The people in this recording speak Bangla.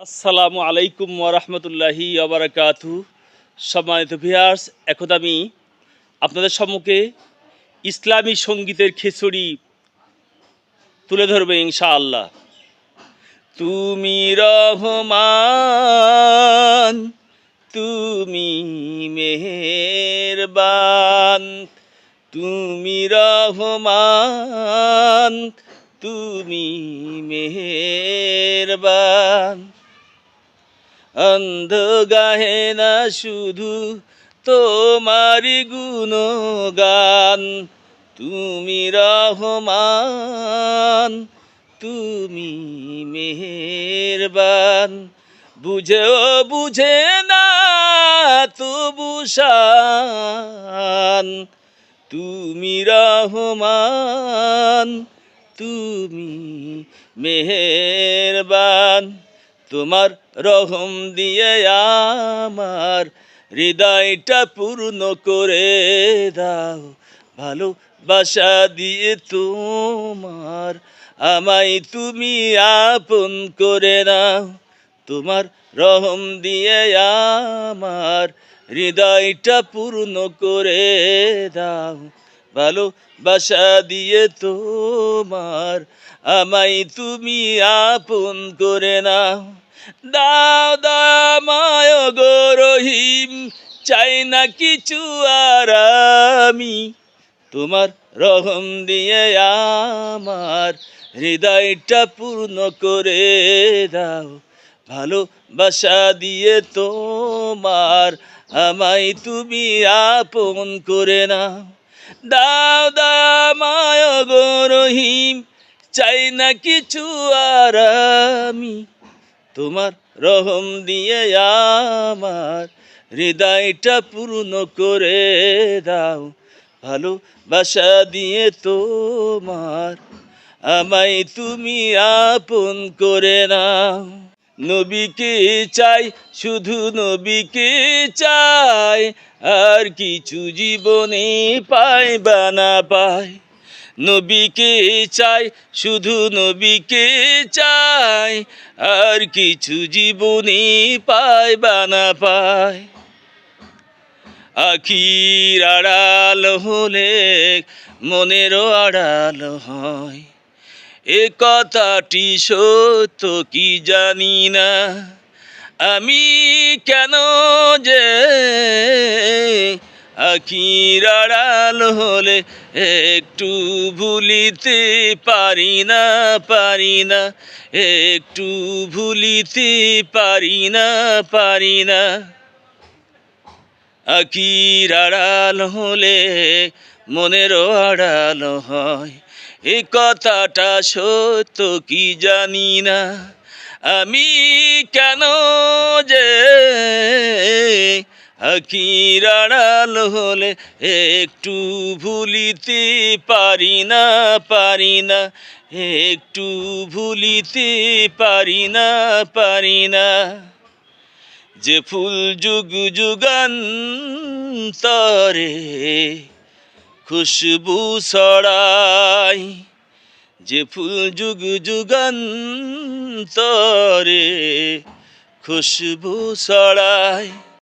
আসসালামু আলাইকুম ওরহমতুল্লাহি ওবরাকাতু। সম্মানিত ভিউয়ার্স, এখন আমি আপনাদের সম্মুখে ইসলামী সঙ্গীতের খিচুড়ি তুলে ধরবে ইনশাআল্লাহ। তুমি রহমান, তুমি মেহেরবান, তুমি রহমান, তুমি মেহেরবান। অন্ধ গাহে না শুধু তোমারি গুণগান, তুমি রহমান, তুমি মেহেরবান। বুঝেও বুঝে না তবু শান, তুমি রহমান, তুমি মেহেরবান। তোমার রহম দিয়ে আমার হৃদয়টা পূর্ণ করে দাও, ভালোবাসা দিয়ে তোমার আমায় তুমি আপন করে নাও। তোমার রহম দিয়ে আমার হৃদয়টা পূর্ণ করে দাও, ভালোবাসা দিয়ে তোমার আমায় তুমি আপন করে নাও। দাও দামায় গো রহিম, চাই না কিছু আর আমি, তোমার রহম দিয়ে আমার হৃদয়টা পূর্ণ করে দাও, ভালোবাসা দিয়ে তোমার আমায় তুমি আপন করে নাও। দাও দামায় গো রহিম, চাই না কিছু আর আমি, তোমার রহম দিয়ে আমার হৃদয়টা পূর্ণ করে দাও, ভালোবাসা দিয়ে তোমার আমায় তুমি আপন করে নাও। নবীকে চাই, শুধু নবীকে চাই, আর কিছু জীবনে পাই বা না পাই। নবীকে চাই, শুধু নবীকে চাই, আর কিছু জীবনে পাই বা না পাই। আখির আড়াল হলে মনেরও আড়াল হয়, এ কথাটি সত্য কি জানি না। আমি কেন যে আখির আড়াল হলে একটু ভুলিতে পারি না, পারি না, একটু ভুলিতে পারি না, পারি না। আখির আড়াল হলে মনেরও আড়াল হয়, এ কথাটা সত্য কি জানি না। আমি কেন যে আখির আড়াল হলে একটু ভুলিতে পারি না, পারি না, একটু ভুলিতে পারি না, পারি না। যে ফুল যুগ যুগান্তরে খুশবু ছড়ায়, যে ফুল যুগ যুগান্তরে খুশবু ছড়ায়,